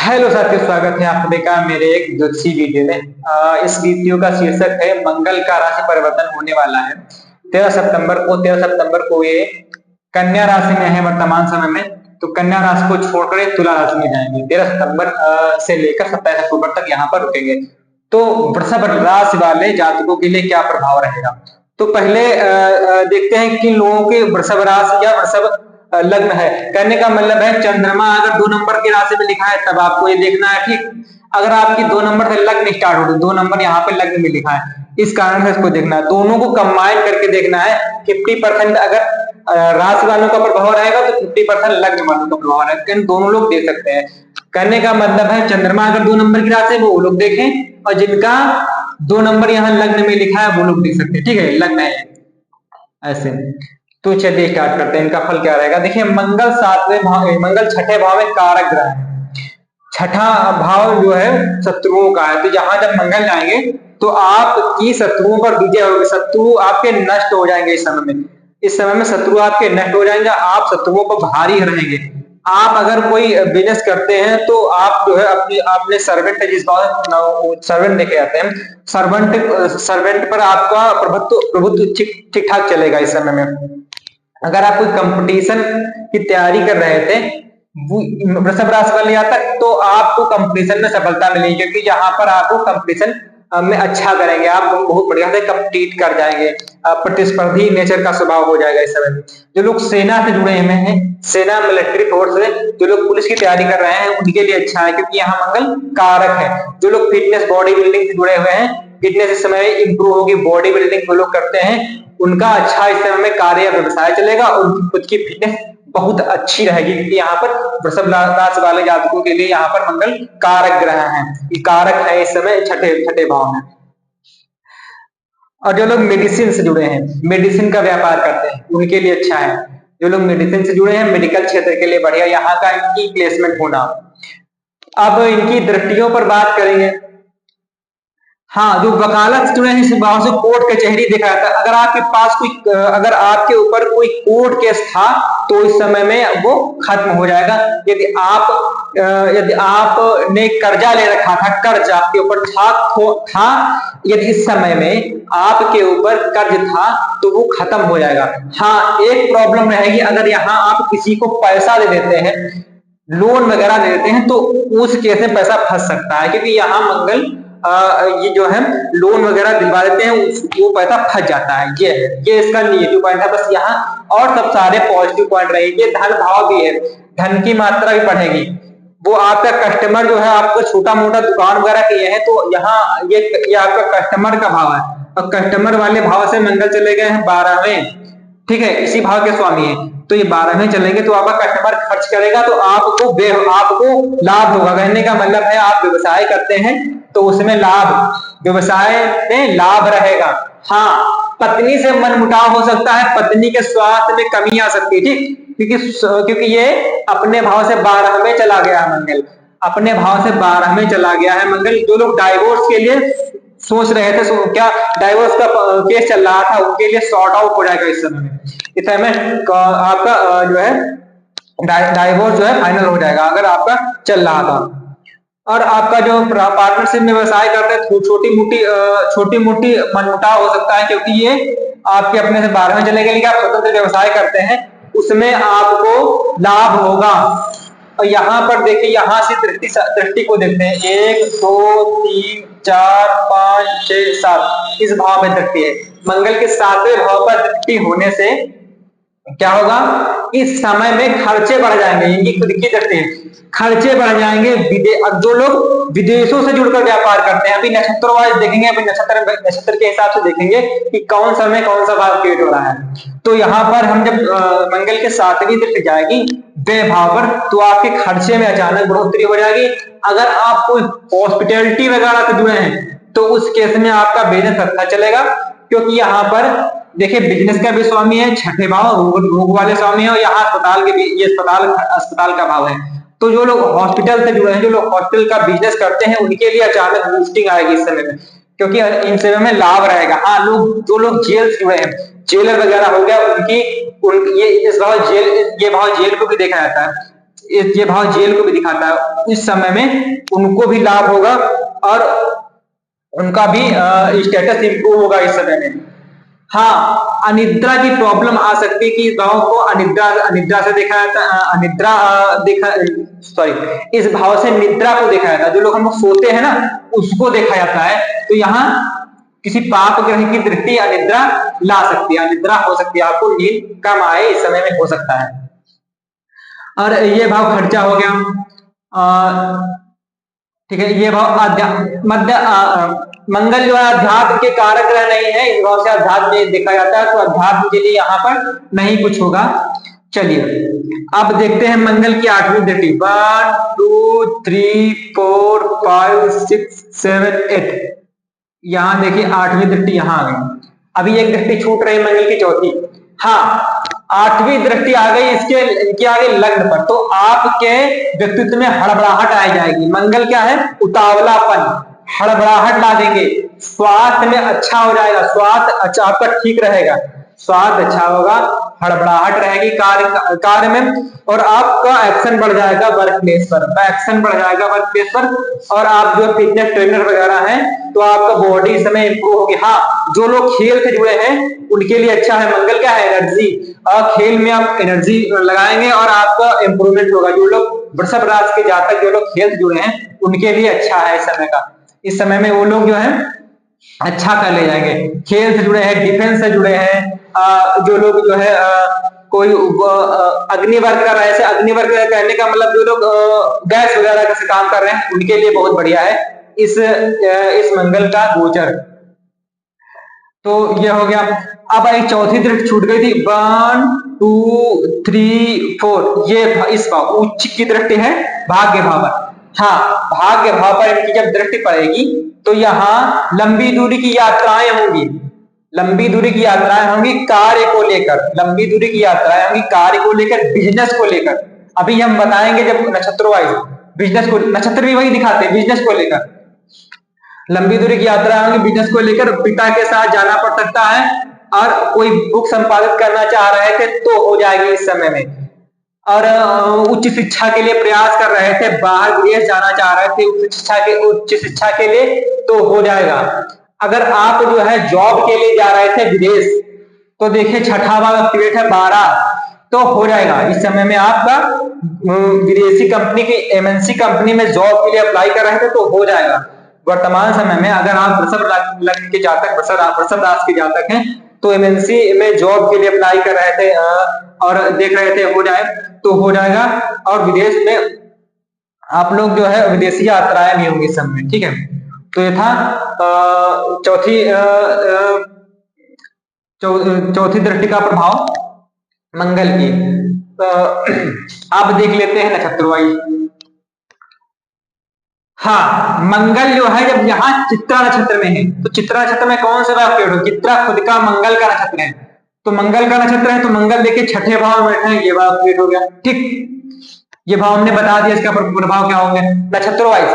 Hello साथियों, स्वागत है आप सभी का मेरे एक ज्योतिषी वीडियो में। इस वीडियो का शीर्षक है मंगल का राशि परिवर्तन होने वाला है 13 सितंबर को ये कन्या राशि में है वर्तमान समय में। तो कन्या राशि को छोड़कर ये तुला राशि में जाएंगे। 13 सितंबर से लेकर 27 अक्टूबर तक यहाँ पर रुकेंगे। तो वृषभ राशि वाले जातकों के लिए क्या प्रभाव रहेगा। तो पहले देखते हैं कि लोगों के वृषभ राशि या वृषभ लग्न है। कहने का मतलब है चंद्रमा अगर 2 नंबर की राशि में लिखा है तब आपको ये देखना है, ठीक। अगर आपकी 2 नंबर से लग्न स्टार्ट हो, 2 नंबर यहाँ पे लग्न में लिखा है, इस कारण से इसको देखना है। दोनों को कंबाइन करके देखना है। 50% अगर राशि वालों का प्रभाव रहेगा तो 50% लग्न वालों का प्रभाव रहेगा। दोनों लोग देख सकते हैं। कहने का मतलब है चंद्रमा अगर 2 नंबर की राशि है वो लोग देखें, और जिनका 2 नंबर यहाँ लग्न में लिखा है वो लोग देख सकते हैं, ठीक है। लग्न है ऐसे। तो चलिए स्टार्ट करते हैं, इनका फल क्या रहेगा। देखिए मंगल 7वें भाव, मंगल 6ठे भाव में कारक ग्रह है। छठा भाव जो है शत्रुओं का है। तो जहां जब मंगल जाएंगे तो आपकी शत्रुओं पर विजय होगी, शत्रु आपके नष्ट हो जाएंगे। इस समय में शत्रु आपके नष्ट हो जाएंगे, आप शत्रुओं पर भारी रहेंगे। आप अगर कोई बिजनेस करते हैं तो आप जो है अपने सर्वेंट, जिस भाव सर्वेंट लेके आते हैं, सर्वेंट पर आपका प्रभुत्व ठीक ठाक चलेगा इस समय में। अगर आप कोई कंपटीशन की तैयारी कर रहे थे वृषभ राशि वाले यहाँ तक, तो आपको कंपटीशन में सफलता मिलेगी, क्योंकि यहाँ पर आपको कंपटीशन में अच्छा करेंगे, आप बहुत बढ़िया से कंपीट कर जाएंगे। प्रतिस्पर्धी नेचर का स्वभाव हो जाएगा इस समय में। जो लोग सेना से जुड़े हुए हैं, सेना मिलिट्री फोर्स से, जो लोग पुलिस की तैयारी कर रहे हैं उनके लिए अच्छा है, क्योंकि यहाँ मंगल कारक है। जो लोग फिटनेस बॉडी बिल्डिंग से जुड़े हुए हैं, फिटनेस इस समय इंप्रूव होगी, बॉडी बिल्डिंग जो लोग करते हैं उनका अच्छा इस समय में कार्य व्यवसाय चलेगा और उनकी खुद की फिटनेस बहुत अच्छी रहेगी, क्योंकि यहाँ पर वृषभ राशि वाले जातकों के लिए यहाँ पर मंगल कारक ग्रह है। ये कारक है इस समय छठे भाव में। और जो लोग मेडिसिन से जुड़े हैं, मेडिसिन का व्यापार करते हैं, उनके लिए अच्छा है। जो लोग मेडिसिन से जुड़े हैं, मेडिकल क्षेत्र के लिए बढ़िया, यहाँ का इनकी प्लेसमेंट होना। अब इनकी दृष्टियों पर बात करेंगे। हाँ, जो वकालत से जुड़े हैं इस भाव से कोर्ट कचहरी दिखा था। अगर आपके पास कोई, अगर आपके ऊपर कोई कोर्ट केस था तो इस समय में वो खत्म हो जाएगा। यदि आपने कर्जा ले रखा था, कर्ज आपके ऊपर था, यदि इस समय में आपके ऊपर कर्ज था तो वो खत्म हो जाएगा। हाँ, एक प्रॉब्लम रहेगी, अगर यहाँ आप किसी को पैसा दे देते हैं, लोन वगैरह दे देते हैं, तो उस केस में पैसा फंस सकता है, क्योंकि यहाँ मंगल ये जो है लोन वगैरह दिलवा देते हैं, वो पैसा फंस जाता है। ये इसका निगेटिव पॉइंट है बस यहाँ, और सब सारे पॉजिटिव पॉइंट रहेंगे। धन भाव भी है, धन की मात्रा भी बढ़ेगी। वो आपका कस्टमर जो है, आपको छोटा मोटा दुकान वगैरह किए हैं तो यहाँ ये आपका कस्टमर का भाव है, और कस्टमर वाले भाव से मंगल चले गए हैं 12वें, ठीक है, इसी भाव के स्वामी है। तो ये 12वें चलेंगे तो आपका कस्टमर खर्च करेगा तो आपको लाभ होगा। कहने का मतलब है आप व्यवसाय करते हैं तो उसमें व्यवसाय में लाभ रहेगा। हाँ, पत्नी से मनमुटाव हो सकता है, पत्नी के स्वास्थ्य में कमी आ सकती है, ठीक, क्योंकि ये अपने भाव से 12वें चला गया है मंगल, अपने भाव से 12वें चला गया है मंगल। जो लोग डाइवोर्स के लिए सोच रहे थे, क्या डाइवोर्स का केस चल रहा था, उनके लिए सॉर्ट आउट हो जाएगा इस समय में। इस समय में आपका जो है डाइवोर्स जो है फाइनल हो जाएगा, अगर आपका चल रहा था। और आपका जो पार्टनरशिप में व्यवसाय करते हैं, छोटी मोटी मनमुटाव हो सकता है, क्योंकि ये आपके अपने से 12वें चले गए। लेकिन आप स्वतंत्र व्यवसाय करते हैं उसमें आपको लाभ होगा। और यहाँ पर देखिए, यहाँ से दृष्टि को देखते हैं, 1 2 3 4 5 6 7, इस भाव में दृष्टि है। मंगल के 7वें भाव पर दृष्टि होने से क्या होगा, इस समय में खर्चे बढ़ जाएंगे। इनकी खुद की दृष्टि, खर्चे बढ़ जाएंगे। जो लोग विदेशों से जुड़कर व्यापार करते हैं, अभी नक्षत्र वाइज देखेंगे, अभी नक्षत्र के हिसाब से देखेंगे कि कौन समय कौन सा भाव क्रिएट हो रहा है। तो यहाँ पर हम जब मंगल के 7वीं दृष्टि जाएगी व्यय भाव पर, तो आपके खर्चे में अचानक बढ़ोतरी हो जाएगी। अगर आप कोई हॉस्पिटैलिटी वगैरह से जुड़े हैं तो उस केस में आपका बिजनेस अच्छा चलेगा, क्योंकि यहाँ पर देखिए बिजनेस का भी स्वामी है, छठे भाव रोग वाले स्वामी है, और यहाँ अस्पताल के भी, ये अस्पताल का भाव है। तो जो लोग हॉस्पिटल से जुड़े हैं, जो लोग हॉस्पिटल का बिजनेस करते हैं, उनके लिए अचानक बूस्टिंग आएगी इस समय में, क्योंकि इन समय में लाभ रहेगा। हाँ, जो लोग जेल से जुड़े हैं, जेलर वगैरह हो गया, ये भाव जेल को भी देखा जाता है। ये भाव जेल को भी दिखाता है, इस समय में उनको भी लाभ होगा और उनका भी स्टेटस इंप्रूव होगा इस समय में। हाँ, अनिद्रा की प्रॉब्लम आ सकती है कि इस भाव को अनिद्रा अनिद्रा से देखा जाता है, अनिद्रा देखा सॉरी इस भाव से निद्रा को देखा जाता है, जो लोग हम लोग सोते हैं ना उसको देखा जाता है। तो यहाँ किसी पाप ग्रह की दृष्टि अनिद्रा ला सकती है, अनिद्रा हो सकती है, आपको नींद कम आए इस समय में हो सकता है। और ये भाव खर्चा हो गया, ठीक है। ये भाव मध्य मंगल जो है अध्यात्म के कारक ग्रह नहीं है, इस भाव से अध्यात्म देखा जाता है, तो अध्यात्म के लिए यहाँ पर नहीं कुछ होगा। चलिए अब देखते हैं मंगल की आठवीं दृष्टि, 1 2 3 4 5 6 7 8। यहाँ देखिए आठवीं दृष्टि यहाँ आ गई, अभी एक दृष्टि छूट रही मंगल की चौथी। हाँ, आठवीं दृष्टि आ गई इनके आगे लग्न पर, तो आपके व्यक्तित्व में हड़बड़ाहट आ जाएगी। मंगल क्या है? उतावलापन, हड़बड़ाहट ला देंगे। स्वास्थ्य में अच्छा हो जाएगा, स्वास्थ्य अच्छा आपका ठीक रहेगा, स्वास्थ्य अच्छा होगा, हड़बड़ाहट रहेगी कार्य में, और आपका एक्शन बढ़ जाएगा वर्क प्लेस पर, एक्शन बढ़ जाएगा वर्क प्लेस पर। और आप जो फिटनेस ट्रेनर वगैरह हैं तो आपका बॉडी इस समय इंप्रूव होगी। हाँ, जो लोग खेल से जुड़े हैं उनके लिए अच्छा है। मंगल क्या है? एनर्जी, और खेल में आप एनर्जी लगाएंगे और आपका इंप्रूवमेंट होगा। जो लोग वृषभ राशि के जातक, जो लोग खेल से जुड़े हैं उनके लिए अच्छा है इस समय का। इस समय में वो लोग जो है अच्छा कर ले जाएंगे। खेल से जुड़े हैं, डिफेंस से जुड़े हैं, जो लोग जो है कोई अग्निवर्ग कर रहे हैं, अग्निवर्ग कहने का मतलब जो लोग गैस वगैरह का काम कर रहे हैं उनके लिए बहुत बढ़िया है इस मंगल का गोचर। तो ये हो गया। अब एक चौथी दृष्टि छूट गई थी, 1 2 3 4, ये इस भाव उच्च की दृष्टि है भाग्य भाव पर। हाँ, भाग्य भाव पर इनकी जब दृष्टि पड़ेगी तो यहाँ लंबी दूरी की यात्राएं होंगी, लंबी दूरी की यात्राएं होंगी कार्य को लेकर, लंबी दूरी की यात्राएं होंगी कार्य को लेकर, बिजनेस को लेकर। अभी हम बताएंगे जब नक्षत्र वाइज बिजनेस को, नक्षत्र भी वही दिखाते हैं बिजनेस को लेकर। लंबी दूरी की यात्रा होगी बिजनेस को लेकर, पिता के साथ जाना पड़ सकता है, और कोई बुक संपादित करना चाह रहे थे तो हो जाएगी इस समय में। और उच्च शिक्षा के लिए प्रयास कर रहे थे, बाहर विदेश जाना चाह रहे थे उच्च शिक्षा के लिए तो हो जाएगा। अगर आप जो है जॉब के लिए जा रहे थे विदेश तो देखिए छठा भाव एक्टिवेट है 12, तो हो जाएगा इस समय में। आपका विदेशी कंपनी की एमएनसी कंपनी में जॉब के लिए अप्लाई कर रहे थे तो हो जाएगा वर्तमान समय में। अगर आप वृषभ लग्न के जातक, वृषभ राशि के जातक हैं तो एमएनसी में जॉब के लिए अप्लाई कर रहे थे और देख रहे थे हो जाए तो हो जाएगा। और विदेश में आप लोग जो है विदेशी यात्राएं भी होंगी सब में, ठीक है। तो ये था चौथी दृष्टि का प्रभाव मंगल की। अब देख लेते हैं नक्षत्र वाइज। हाँ, मंगल जो है जब यहाँ चित्रा नक्षत्र में है तो चित्रा नक्षत्र में कौन सा भाव हो? चित्रा खुद का मंगल का नक्षत्र है, तो मंगल का नक्षत्र है तो मंगल देखिए छठे भाव में बैठे हैं, ये भाव क्रिएट हो गया, ठीक। ये भाव हमने बता दिया, इसका प्रभाव क्या होंगे नक्षत्र वाइज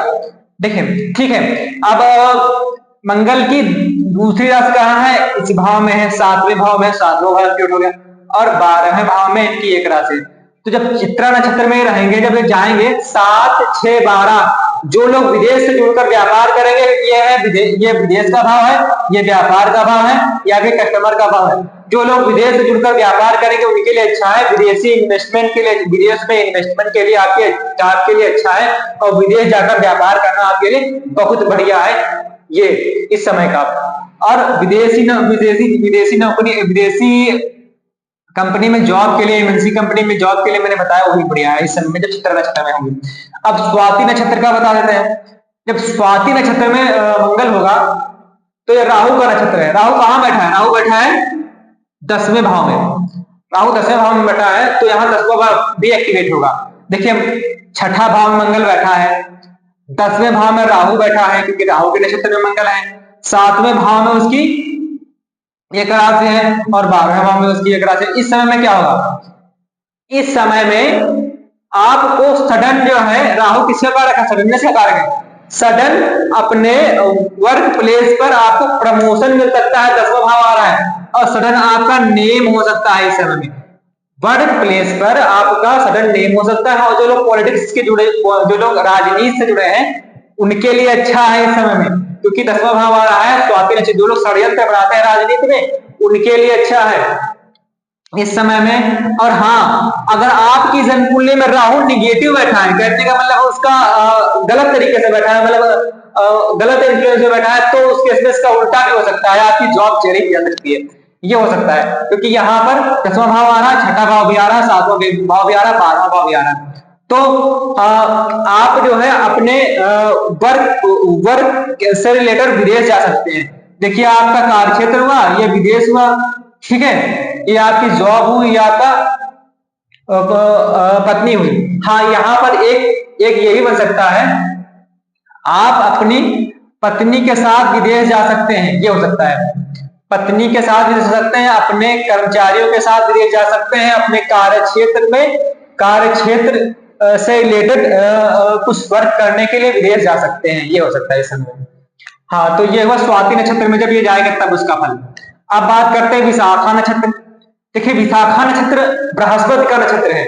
देखिए, ठीक है। अब मंगल की दूसरी राशि कहाँ है? इस भाव में है, 7वें भाव में, 7वां भाव क्रिएट हो गया, और 12वें भाव में इनकी एक राशि। तो जब चित्रा नक्षत्र में रहेंगे, जब ये जाएंगे 7 6 12, जो लोग विदेश से जुड़कर व्यापार करेंगे, ये विदेश का भाव है, ये व्यापार का भाव है, या फिर कस्टमर का भाव है। जो लोग विदेश से जुड़कर व्यापार करेंगे उनके लिए अच्छा है, विदेशी इन्वेस्टमेंट के लिए, विदेश में इन्वेस्टमेंट के लिए आपके लिए अच्छा है, और विदेश जाकर व्यापार करना आपके लिए बहुत बढ़िया है ये इस समय का। और विदेशी नौकरी, विदेशी कंपनी में जॉब के लिए, एमएनसी कंपनी में जॉब के लिए मैंने बताया वो भी बढ़िया है इस समय में जब चित्रा नक्षत्र में होंगे। अब स्वाति नक्षत्र का बता देते हैं। जब स्वाति नक्षत्र में मंगल होगा तो ये राहु का नक्षत्र है। राहु कहाँ बैठा है? राहु बैठा है 10वें भाव में, राहु 10वें भाव में बैठा है, तो यहाँ 10वां भाव भी एक्टिवेट होगा। देखिए छठा भाव में मंगल बैठा है, 10वें भाव में राहु बैठा है क्योंकि राहु के नक्षत्र में मंगल है, 7वें भाव में उसकी एक राशि है, और 12वें भाव में उसकी एक राशि है। इस समय में क्या होगा? इस समय में आपको सडन जो है, राहु किसका कारक है? सडननेस का कारक है। सडन अपने वर्क प्लेस पर आपको प्रमोशन मिल सकता है, 10वां भाव आ रहा है, और सडन आपका नेम हो सकता है इस समय में, वर्क प्लेस पर आपका सडन नेम हो सकता है, और जो लोग पॉलिटिक्स के जुड़े, जो लोग राजनीति से जुड़े हैं, उनके लिए अच्छा है इस समय में, क्योंकि 10वां भाव आ रहा है स्वाति नक्षत्र। जो लोग षड्यंत्र बनाते हैं राजनीति में, उनके लिए अच्छा है इस समय में। और हाँ, अगर आपकी जन्म कुंडली में राहु निगेटिव बैठा है, कहने का मतलब उसका गलत तरीके से बैठा है, मतलब गलत इन्फ्लुएंस में बैठा है, तो उसके केस में इसका उल्टा भी हो सकता है, आपकी जॉब चली भी जा सकती है, ये हो सकता है। क्योंकि यहाँ पर 10वां भाव आ रहा है, छठा भाव भी आ रहा है, 7वां भाव भी आ रहा है, 12वां भाव भी आ रहा है। तो आप जो है अपने वर्क से रिलेटेड विदेश जा सकते हैं। देखिए आपका कार्य क्षेत्र हुआ, ये विदेश हुआ, ठीक है, ये आपकी जॉब हुई, आपका पत्नी हुई। हाँ, यहाँ पर एक यही बन सकता है, आप अपनी पत्नी के साथ विदेश जा सकते हैं, ये हो सकता है। पत्नी के साथ विदेश जा सकते हैं, अपने कर्मचारियों के साथ विदेश जा सकते हैं, अपने कार्य क्षेत्र से रिलेटेड कुछ वर्क करने के लिए विदेश जा सकते हैं, ये हो सकता है इस समय। हाँ, तो ये हुआ स्वाति नक्षत्र में जब ये जाएगा तब उसका फल। अब बात करते हैं विशाखा नक्षत्र। देखिए विशाखा नक्षत्र बृहस्पति का नक्षत्र है,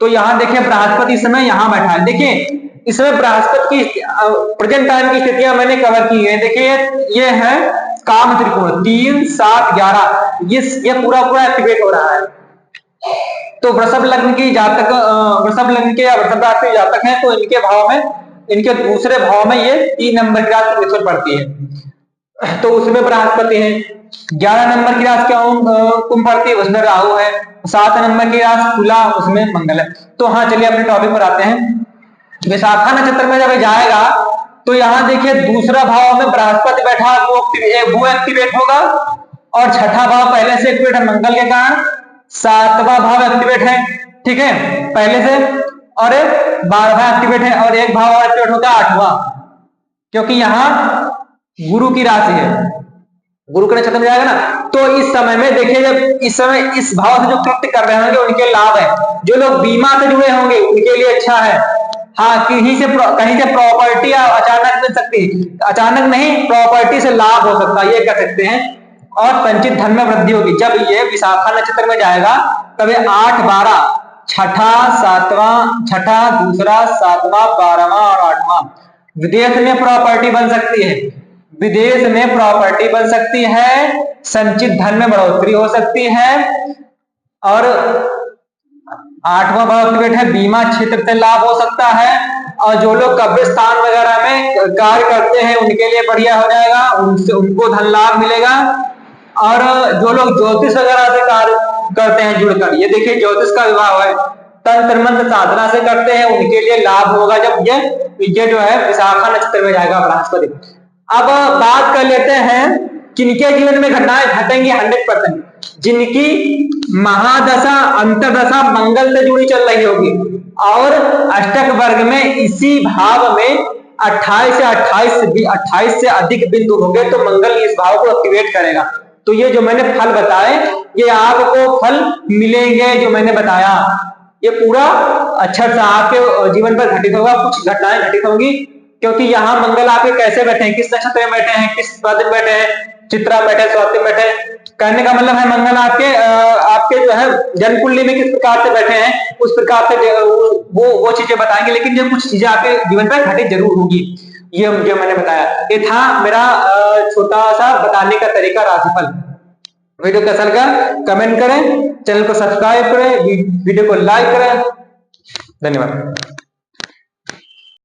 तो यहाँ देखिए बृहस्पति इस समय यहाँ बैठा है। देखिए इस समय बृहस्पति की प्रेजेंट टाइम की स्थितियां मैंने कवर की है। देखिए ये है काम त्रिकोण 3, 7, 11, ये पूरा एक्टिवेट हो रहा है। तो वृषभ लग्न की जातक, वृषभ लग्न के या वृषभ राशि जातक हैं, तो इनके भाव में, इनके दूसरे भाव में ये 3 नंबर की राशि मिथुन पड़ती है, तो उसमें बृहस्पति है। 11 नंबर की राशि क्या कुंभ पड़ती है, उसमें राहु है। 7 नंबर की राशि तुला, उसमें मंगल है। तो हाँ, चलिए अपने टॉपिक पर आते हैं। विशाखा नक्षत्र में जब जाएगा तो यहाँ देखिए दूसरा भाव में बृहस्पति बैठा, वो एक्टिवेट होगा, और छठा भाव पहले से एक्टिवेट है मंगल के कारण, 7वां भाव एक्टिवेट है, ठीक है, पहले से, और 12वां एक्टिवेट है, और एक भाव एक्टिवेट होगा 8वां, क्योंकि यहाँ गुरु की राशि है, गुरु के नक्षत्र में जाएगा ना। तो इस समय में देखिए, जब इस समय इस भाव से जो कृत्य कर रहे होंगे उनके लाभ है। जो लोग बीमा से जुड़े होंगे उनके लिए अच्छा है। हाँ, कहीं से प्रॉपर्टी अचानक मिल सकती है, अचानक नहीं, प्रॉपर्टी से लाभ हो सकता है, ये कह सकते हैं। और संचित धन में वृद्धि होगी। जब ये विशाखा नक्षत्र में जाएगा तब 8, 12, छठा, 7वां, छठा, दूसरा, 7वां, 12वां और 8वां, विदेश में प्रॉपर्टी बन सकती है, विदेश में प्रॉपर्टी बन सकती है, संचित धन में बढ़ोतरी हो सकती है, और 8वां भाव एक्टिवेट है, बीमा क्षेत्र से लाभ हो सकता है, और जो लोग कब्रिस्तान वगैरह में कार्य करते हैं उनके लिए बढ़िया हो जाएगा, उनको धन लाभ मिलेगा। और जो लोग ज्योतिष वगैरह से कार्य करते हैं जुड़कर, ये देखिए ज्योतिष का विभाग है, तंत्र मंत्र साधना से करते हैं, उनके लिए लाभ होगा जब ये जो है विशाखा नक्षत्र में जाएगा बृहस्पति। अब बात कर लेते हैं किनके जीवन में घटनाएं घटेंगी 100%, जिनकी महादशा अंतरदशा मंगल से जुड़ी चल रही होगी, और अष्टक वर्ग में इसी भाव में 28 से अधिक बिंदु होंगे, तो मंगल इस भाव को एक्टिवेट करेगा। तो ये जो मैंने फल बताए, ये आपको फल मिलेंगे जो मैंने बताया, ये पूरा अच्छा सा आपके जीवन पर घटित होगा, कुछ घटनाएं घटित होंगी, क्योंकि यहाँ मंगल आपके कैसे बैठे हैं, किस नक्षत्र में बैठे हैं, किस पद में बैठे हैं, चित्रा में बैठे, स्वाति में बैठे। कहने का मतलब है मंगल आपके जो है जन्म कुंडली में किस प्रकार से बैठे हैं, उस प्रकार से वो चीजें बताएंगे, लेकिन जो कुछ चीजें आपके जीवन पर घटित जरूर होगी, ये जो मैंने बताया। ये था मेरा छोटा सा बताने का तरीका राशिफल। वीडियो कैसा लगा कमेंट करें, चैनल को सब्सक्राइब करें, वीडियो को लाइक करें। धन्यवाद।